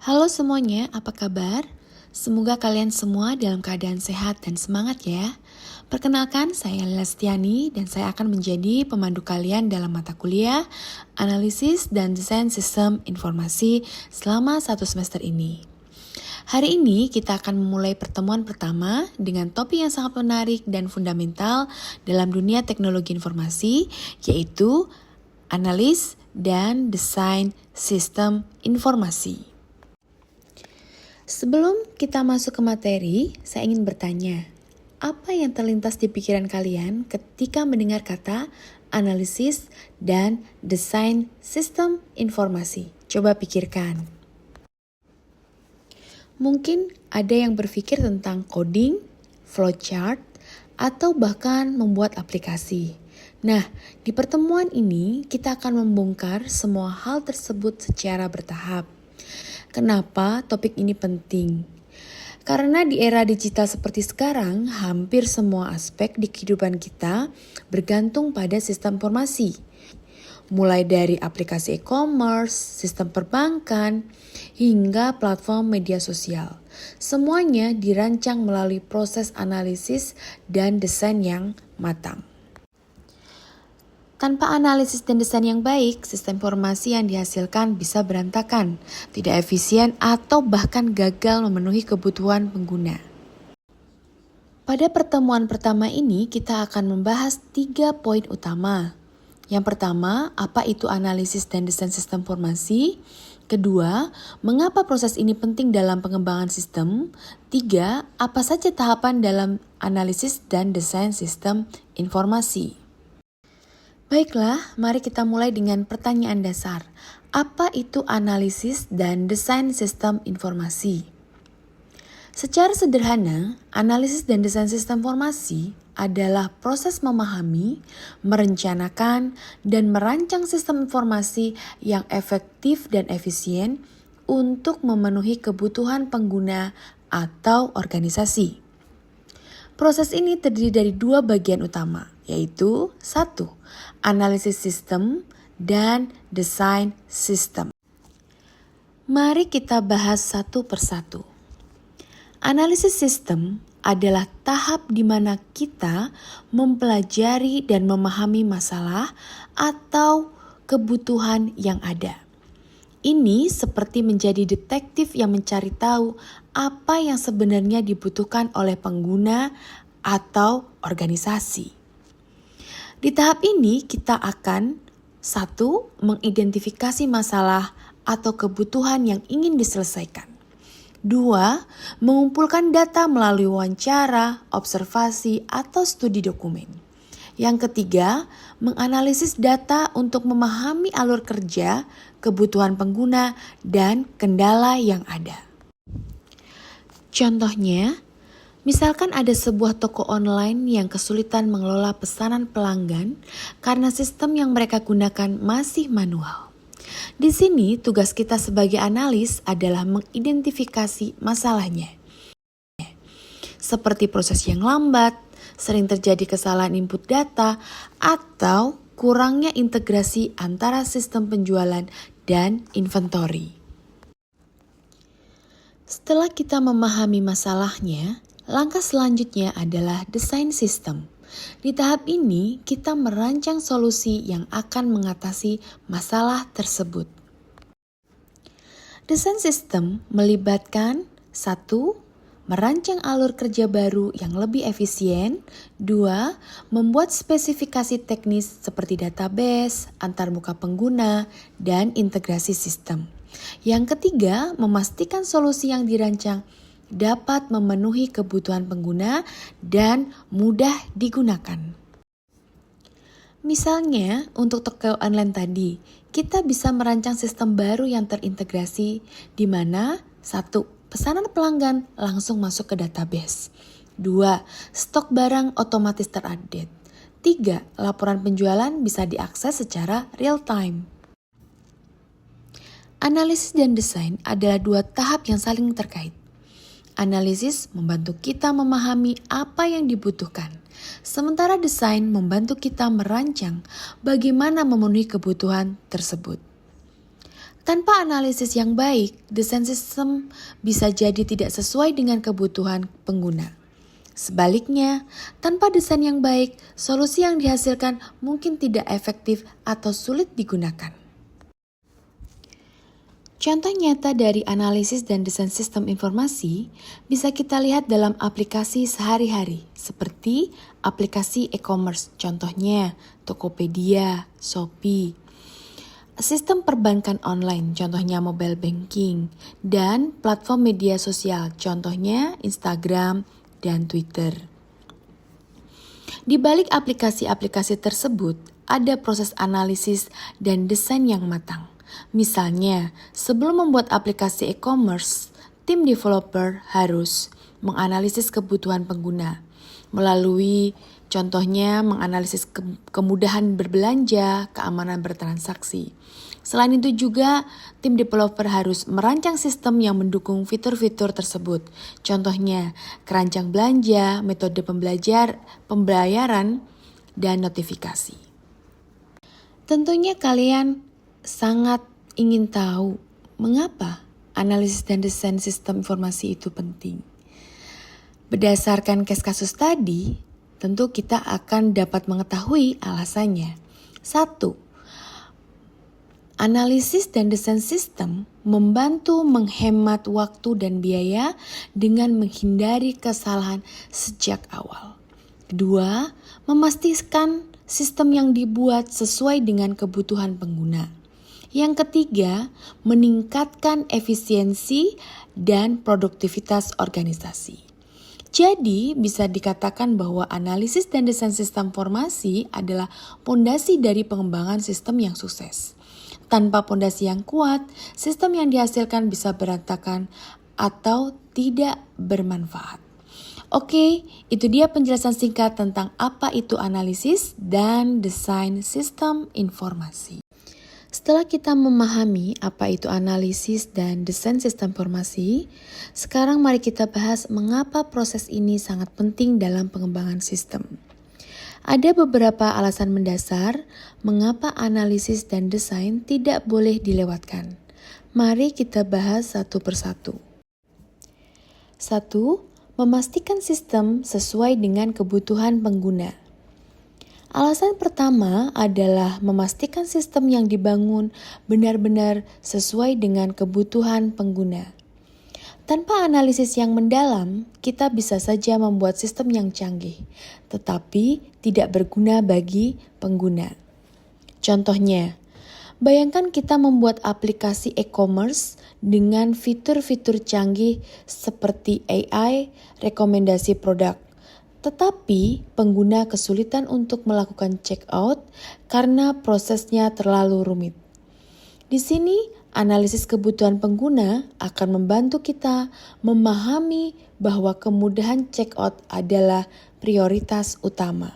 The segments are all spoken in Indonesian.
Halo semuanya, apa kabar? Semoga kalian semua dalam keadaan sehat dan semangat ya. Perkenalkan, saya Lestiani dan saya akan menjadi pemandu kalian dalam mata kuliah Analisis dan Desain Sistem Informasi selama 1 semester ini. Hari ini kita akan memulai pertemuan pertama dengan topik yang sangat menarik dan fundamental dalam dunia teknologi informasi, yaitu analis dan desain sistem informasi. Sebelum kita masuk ke materi, saya ingin bertanya, apa yang terlintas di pikiran kalian ketika mendengar kata analisis dan desain sistem informasi? Coba pikirkan. Mungkin ada yang berpikir tentang coding, flowchart, atau bahkan membuat aplikasi. Nah, di pertemuan ini kita akan membongkar semua hal tersebut secara bertahap. Kenapa topik ini penting? Karena di era digital seperti sekarang, hampir semua aspek di kehidupan kita bergantung pada sistem informasi. Mulai dari aplikasi e-commerce, sistem perbankan, hingga platform media sosial. Semuanya dirancang melalui proses analisis dan desain yang matang. Tanpa analisis dan desain yang baik, sistem informasi yang dihasilkan bisa berantakan, tidak efisien, atau bahkan gagal memenuhi kebutuhan pengguna. Pada pertemuan pertama ini, kita akan membahas 3 poin utama. Yang pertama, apa itu analisis dan desain sistem informasi? Kedua, mengapa proses ini penting dalam pengembangan sistem? 3, apa saja tahapan dalam analisis dan desain sistem informasi? Baiklah, mari kita mulai dengan pertanyaan dasar. Apa itu analisis dan desain sistem informasi? Secara sederhana, analisis dan desain sistem informasi adalah proses memahami, merencanakan, dan merancang sistem informasi yang efektif dan efisien untuk memenuhi kebutuhan pengguna atau organisasi. Proses ini terdiri dari 2 bagian utama, yaitu 1. Analisis sistem dan desain sistem. Mari kita bahas satu persatu. Analisis sistem adalah tahap di mana kita mempelajari dan memahami masalah atau kebutuhan yang ada. Ini seperti menjadi detektif yang mencari tahu apa yang sebenarnya dibutuhkan oleh pengguna atau organisasi. Di tahap ini kita akan 1. Mengidentifikasi masalah atau kebutuhan yang ingin diselesaikan. 2. Mengumpulkan data melalui wawancara, observasi, atau studi dokumen. Yang ketiga, menganalisis data untuk memahami alur kerja, kebutuhan pengguna, dan kendala yang ada. Contohnya, misalkan ada sebuah toko online yang kesulitan mengelola pesanan pelanggan karena sistem yang mereka gunakan masih manual. Di sini tugas kita sebagai analis adalah mengidentifikasi masalahnya. Seperti proses yang lambat, sering terjadi kesalahan input data, atau kurangnya integrasi antara sistem penjualan dan inventory. Setelah kita memahami masalahnya, langkah selanjutnya adalah desain sistem. Di tahap ini, kita merancang solusi yang akan mengatasi masalah tersebut. Desain sistem melibatkan 1. Merancang alur kerja baru yang lebih efisien. 2. Membuat spesifikasi teknis seperti database, antarmuka pengguna, dan integrasi sistem. Yang ketiga, memastikan solusi yang dirancang dapat memenuhi kebutuhan pengguna dan mudah digunakan. Misalnya, untuk toko online tadi, kita bisa merancang sistem baru yang terintegrasi di mana 1. Pesanan pelanggan langsung masuk ke database. 2. Stok barang otomatis terupdate. 3. Laporan penjualan bisa diakses secara real time. Analisis dan desain adalah 2 tahap yang saling terkait. Analisis membantu kita memahami apa yang dibutuhkan, sementara desain membantu kita merancang bagaimana memenuhi kebutuhan tersebut. Tanpa analisis yang baik, desain sistem bisa jadi tidak sesuai dengan kebutuhan pengguna. Sebaliknya, tanpa desain yang baik, solusi yang dihasilkan mungkin tidak efektif atau sulit digunakan. Contoh nyata dari analisis dan desain sistem informasi bisa kita lihat dalam aplikasi sehari-hari, seperti aplikasi e-commerce, contohnya Tokopedia, Shopee, sistem perbankan online, contohnya mobile banking, dan platform media sosial, contohnya Instagram dan Twitter. Di balik aplikasi-aplikasi tersebut, ada proses analisis dan desain yang matang. Misalnya, sebelum membuat aplikasi e-commerce, tim developer harus menganalisis kebutuhan pengguna melalui contohnya menganalisis kemudahan berbelanja, keamanan bertransaksi. Selain itu juga, tim developer harus merancang sistem yang mendukung fitur-fitur tersebut. Contohnya, keranjang belanja, metode pembayaran, dan notifikasi. Tentunya kalian sangat ingin tahu mengapa analisis dan desain sistem informasi itu penting. Berdasarkan case kasus tadi, tentu kita akan dapat mengetahui alasannya. 1. Analisis dan desain sistem membantu menghemat waktu dan biaya dengan menghindari kesalahan sejak awal. 2. Memastikan sistem yang dibuat sesuai dengan kebutuhan pengguna. Yang ketiga, meningkatkan efisiensi dan produktivitas organisasi. Jadi, bisa dikatakan bahwa analisis dan desain sistem informasi adalah pondasi dari pengembangan sistem yang sukses. Tanpa pondasi yang kuat, sistem yang dihasilkan bisa berantakan atau tidak bermanfaat. Oke, itu dia penjelasan singkat tentang apa itu analisis dan desain sistem informasi. Setelah kita memahami apa itu analisis dan desain sistem informasi, sekarang mari kita bahas mengapa proses ini sangat penting dalam pengembangan sistem. Ada beberapa alasan mendasar mengapa analisis dan desain tidak boleh dilewatkan. Mari kita bahas satu persatu. 1. Memastikan sistem sesuai dengan kebutuhan pengguna. Alasan pertama adalah memastikan sistem yang dibangun benar-benar sesuai dengan kebutuhan pengguna. Tanpa analisis yang mendalam, kita bisa saja membuat sistem yang canggih, tetapi tidak berguna bagi pengguna. Contohnya, bayangkan kita membuat aplikasi e-commerce dengan fitur-fitur canggih seperti AI, rekomendasi produk. Tetapi pengguna kesulitan untuk melakukan checkout karena prosesnya terlalu rumit. Di sini, analisis kebutuhan pengguna akan membantu kita memahami bahwa kemudahan checkout adalah prioritas utama.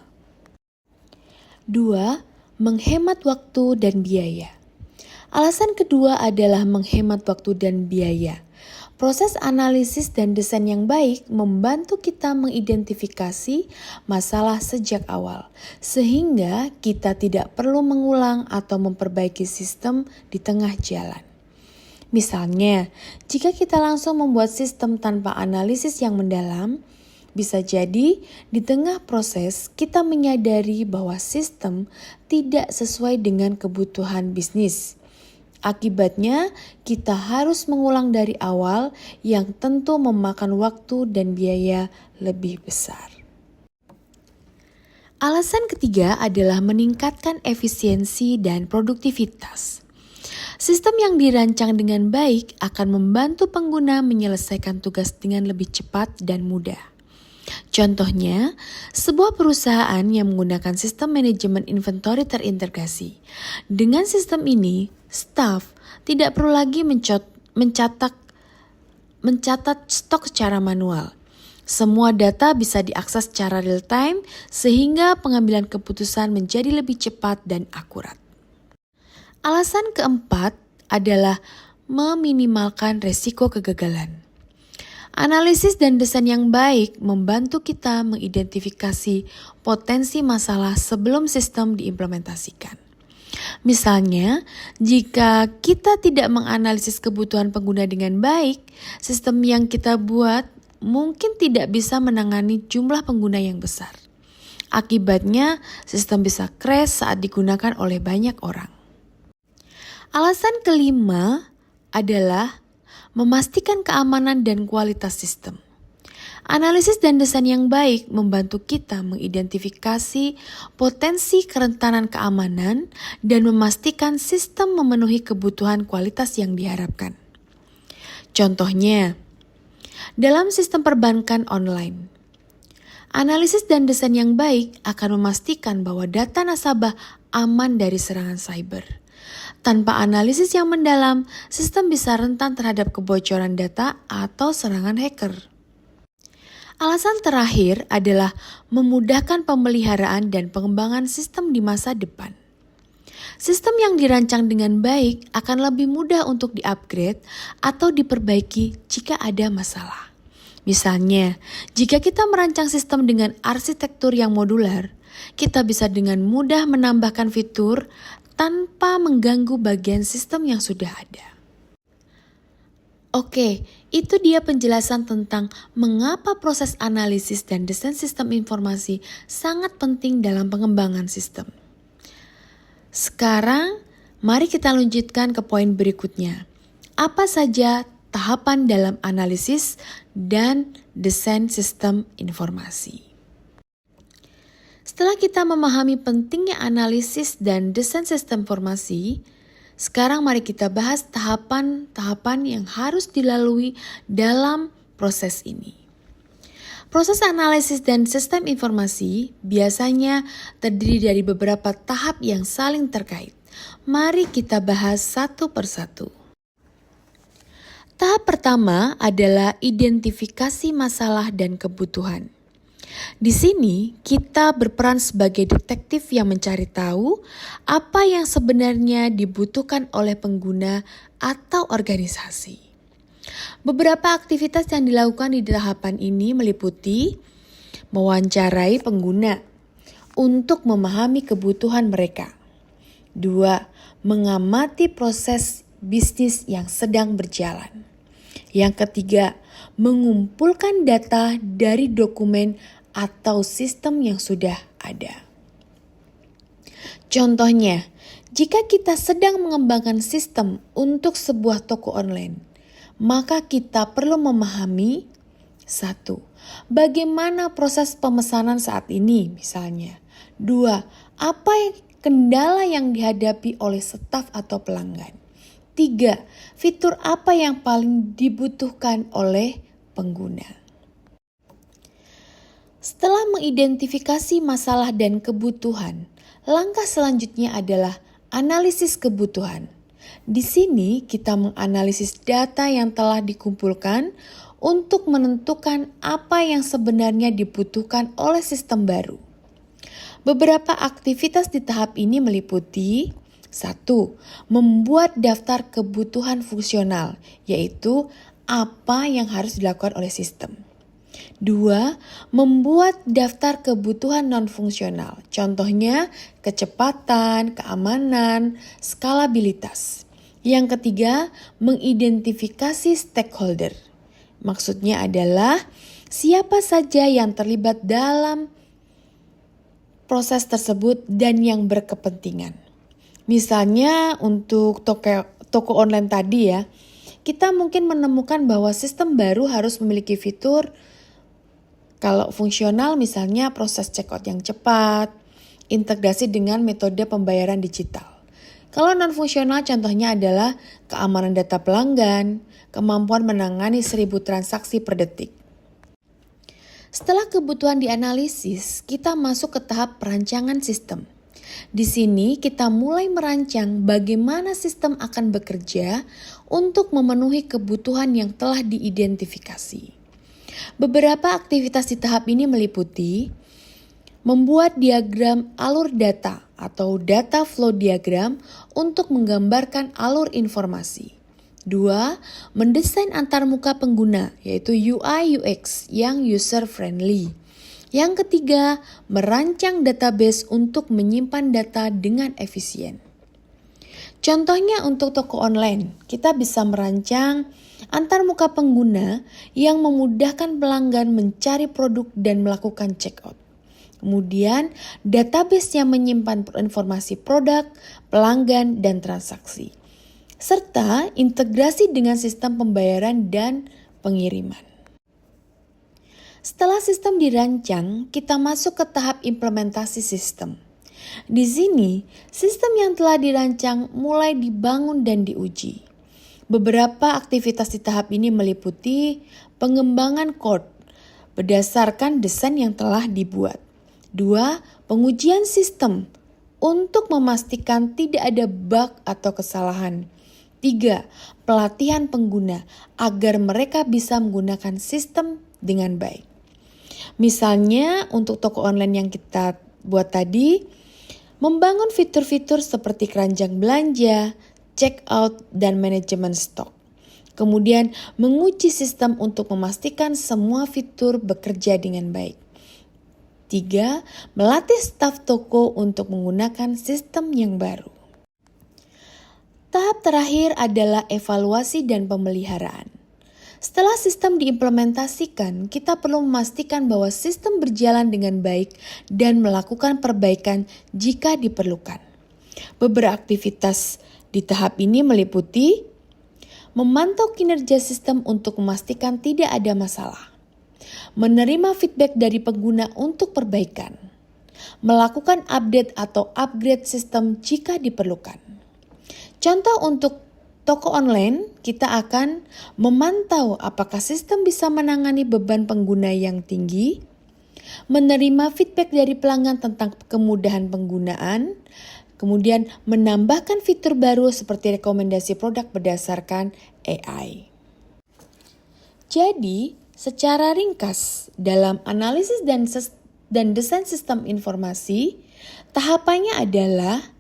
2. Menghemat waktu dan biaya. Alasan kedua adalah menghemat waktu dan biaya. Proses analisis dan desain yang baik membantu kita mengidentifikasi masalah sejak awal, sehingga kita tidak perlu mengulang atau memperbaiki sistem di tengah jalan. Misalnya, jika kita langsung membuat sistem tanpa analisis yang mendalam, bisa jadi di tengah proses kita menyadari bahwa sistem tidak sesuai dengan kebutuhan bisnis. Akibatnya, kita harus mengulang dari awal yang tentu memakan waktu dan biaya lebih besar. Alasan ketiga adalah meningkatkan efisiensi dan produktivitas. Sistem yang dirancang dengan baik akan membantu pengguna menyelesaikan tugas dengan lebih cepat dan mudah. Contohnya, sebuah perusahaan yang menggunakan sistem manajemen inventory terintegrasi. Dengan sistem ini, staf tidak perlu lagi mencatat stok secara manual. Semua data bisa diakses secara real time sehingga pengambilan keputusan menjadi lebih cepat dan akurat. Alasan keempat adalah meminimalkan resiko kegagalan. Analisis dan desain yang baik membantu kita mengidentifikasi potensi masalah sebelum sistem diimplementasikan. Misalnya, jika kita tidak menganalisis kebutuhan pengguna dengan baik, sistem yang kita buat mungkin tidak bisa menangani jumlah pengguna yang besar. Akibatnya, sistem bisa crash saat digunakan oleh banyak orang. Alasan kelima adalah memastikan keamanan dan kualitas sistem. Analisis dan desain yang baik membantu kita mengidentifikasi potensi kerentanan keamanan dan memastikan sistem memenuhi kebutuhan kualitas yang diharapkan. Contohnya, dalam sistem perbankan online, analisis dan desain yang baik akan memastikan bahwa data nasabah aman dari serangan cyber. Tanpa analisis yang mendalam, sistem bisa rentan terhadap kebocoran data atau serangan hacker. Alasan terakhir adalah memudahkan pemeliharaan dan pengembangan sistem di masa depan. Sistem yang dirancang dengan baik akan lebih mudah untuk di-upgrade atau diperbaiki jika ada masalah. Misalnya, jika kita merancang sistem dengan arsitektur yang modular, kita bisa dengan mudah menambahkan fitur tanpa mengganggu bagian sistem yang sudah ada. Oke, itu dia penjelasan tentang mengapa proses analisis dan desain sistem informasi sangat penting dalam pengembangan sistem. Sekarang, mari kita lanjutkan ke poin berikutnya. Apa saja tahapan dalam analisis dan desain sistem informasi? Setelah kita memahami pentingnya analisis dan desain sistem informasi, sekarang mari kita bahas tahapan-tahapan yang harus dilalui dalam proses ini. Proses analisis dan sistem informasi biasanya terdiri dari beberapa tahap yang saling terkait. Mari kita bahas satu persatu. Tahap pertama adalah identifikasi masalah dan kebutuhan. Di sini, kita berperan sebagai detektif yang mencari tahu apa yang sebenarnya dibutuhkan oleh pengguna atau organisasi. Beberapa aktivitas yang dilakukan di tahapan ini meliputi mewawancarai pengguna untuk memahami kebutuhan mereka. 2. Mengamati proses bisnis yang sedang berjalan. Yang ketiga, mengumpulkan data dari dokumen atau sistem yang sudah ada. Contohnya, jika kita sedang mengembangkan sistem untuk sebuah toko online, maka kita perlu memahami 1. Bagaimana proses pemesanan saat ini misalnya. 2. Apa kendala yang dihadapi oleh staf atau pelanggan. 3. Fitur apa yang paling dibutuhkan oleh pengguna. Setelah mengidentifikasi masalah dan kebutuhan, langkah selanjutnya adalah analisis kebutuhan. Di sini kita menganalisis data yang telah dikumpulkan untuk menentukan apa yang sebenarnya dibutuhkan oleh sistem baru. Beberapa aktivitas di tahap ini meliputi 1. Membuat daftar kebutuhan fungsional, yaitu apa yang harus dilakukan oleh sistem. 2. Membuat daftar kebutuhan non-fungsional, contohnya kecepatan, keamanan, skalabilitas. Yang ketiga, mengidentifikasi stakeholder. Maksudnya adalah siapa saja yang terlibat dalam proses tersebut dan yang berkepentingan. Misalnya untuk toko online tadi ya, kita mungkin menemukan bahwa sistem baru harus memiliki fitur kalau fungsional misalnya proses checkout yang cepat, integrasi dengan metode pembayaran digital. Kalau non-fungsional contohnya adalah keamanan data pelanggan, kemampuan menangani 1000 transaksi per detik. Setelah kebutuhan dianalisis, kita masuk ke tahap perancangan sistem. Di sini kita mulai merancang bagaimana sistem akan bekerja untuk memenuhi kebutuhan yang telah diidentifikasi. Beberapa aktivitas di tahap ini meliputi membuat diagram alur data atau data flow diagram untuk menggambarkan alur informasi. 2. Mendesain antarmuka pengguna yaitu UI UX yang user friendly. Yang ketiga, merancang database untuk menyimpan data dengan efisien. Contohnya untuk toko online, kita bisa merancang antarmuka pengguna yang memudahkan pelanggan mencari produk dan melakukan checkout. Kemudian, database yang menyimpan informasi produk, pelanggan, dan transaksi. Serta integrasi dengan sistem pembayaran dan pengiriman. Setelah sistem dirancang, kita masuk ke tahap implementasi sistem. Di sini, sistem yang telah dirancang mulai dibangun dan diuji. Beberapa aktivitas di tahap ini meliputi pengembangan code berdasarkan desain yang telah dibuat. 2. Pengujian sistem untuk memastikan tidak ada bug atau kesalahan. 3. Pelatihan pengguna agar mereka bisa menggunakan sistem dengan baik. Misalnya untuk toko online yang kita buat tadi, membangun fitur-fitur seperti keranjang belanja, checkout, dan manajemen stok. Kemudian menguji sistem untuk memastikan semua fitur bekerja dengan baik. 3. Melatih staf toko untuk menggunakan sistem yang baru. Tahap terakhir adalah evaluasi dan pemeliharaan. Setelah sistem diimplementasikan, kita perlu memastikan bahwa sistem berjalan dengan baik dan melakukan perbaikan jika diperlukan. Beberapa aktivitas di tahap ini meliputi memantau kinerja sistem untuk memastikan tidak ada masalah, menerima feedback dari pengguna untuk perbaikan, melakukan update atau upgrade sistem jika diperlukan. Contoh untuk toko online, kita akan memantau apakah sistem bisa menangani beban pengguna yang tinggi, menerima feedback dari pelanggan tentang kemudahan penggunaan, kemudian menambahkan fitur baru seperti rekomendasi produk berdasarkan AI. Jadi, secara ringkas, dalam analisis dan desain sistem informasi, tahapannya adalah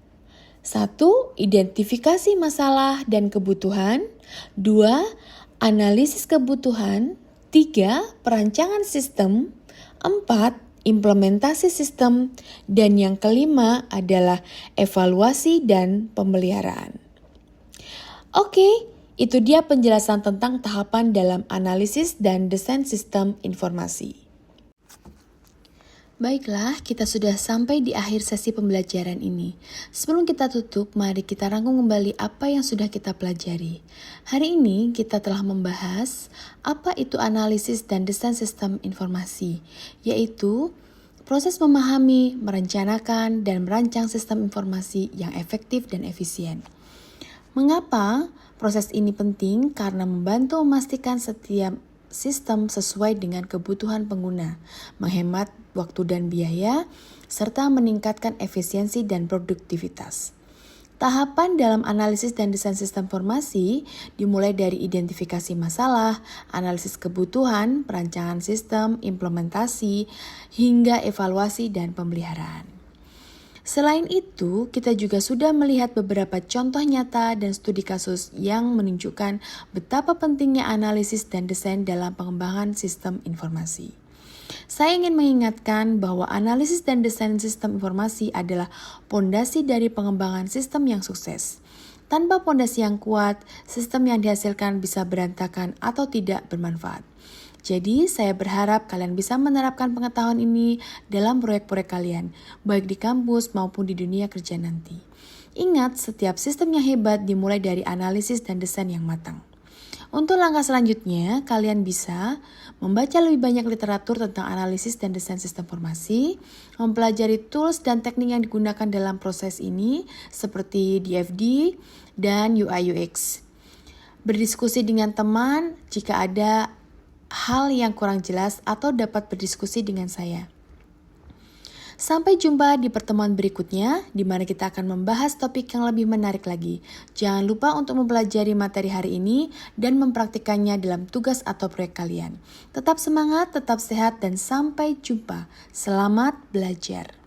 1. Identifikasi masalah dan kebutuhan. 2. Analisis kebutuhan. 3. Perancangan sistem. 4. Implementasi sistem. Dan yang kelima adalah evaluasi dan pemeliharaan. Oke, itu dia penjelasan tentang tahapan dalam analisis dan desain sistem informasi. Baiklah, kita sudah sampai di akhir sesi pembelajaran ini. Sebelum kita tutup, mari kita rangkum kembali apa yang sudah kita pelajari. Hari ini kita telah membahas apa itu analisis dan desain sistem informasi, yaitu proses memahami, merencanakan, dan merancang sistem informasi yang efektif dan efisien. Mengapa proses ini penting? Karena membantu memastikan setiap sistem sesuai dengan kebutuhan pengguna, menghemat waktu dan biaya, serta meningkatkan efisiensi dan produktivitas. Tahapan dalam analisis dan desain sistem informasi dimulai dari identifikasi masalah, analisis kebutuhan, perancangan sistem, implementasi, hingga evaluasi dan pemeliharaan. Selain itu, kita juga sudah melihat beberapa contoh nyata dan studi kasus yang menunjukkan betapa pentingnya analisis dan desain dalam pengembangan sistem informasi. Saya ingin mengingatkan bahwa analisis dan desain sistem informasi adalah pondasi dari pengembangan sistem yang sukses. Tanpa pondasi yang kuat, sistem yang dihasilkan bisa berantakan atau tidak bermanfaat. Jadi, saya berharap kalian bisa menerapkan pengetahuan ini dalam proyek-proyek kalian, baik di kampus maupun di dunia kerja nanti. Ingat, setiap sistem yang hebat dimulai dari analisis dan desain yang matang. Untuk langkah selanjutnya, kalian bisa membaca lebih banyak literatur tentang analisis dan desain sistem informasi, mempelajari tools dan teknik yang digunakan dalam proses ini, seperti DFD dan UI UX. Berdiskusi dengan teman jika ada hal yang kurang jelas atau dapat berdiskusi dengan saya. Sampai jumpa di pertemuan berikutnya, di mana kita akan membahas topik yang lebih menarik lagi. Jangan lupa untuk mempelajari materi hari ini dan mempraktikannya dalam tugas atau proyek kalian. Tetap semangat, tetap sehat, dan sampai jumpa. Selamat belajar.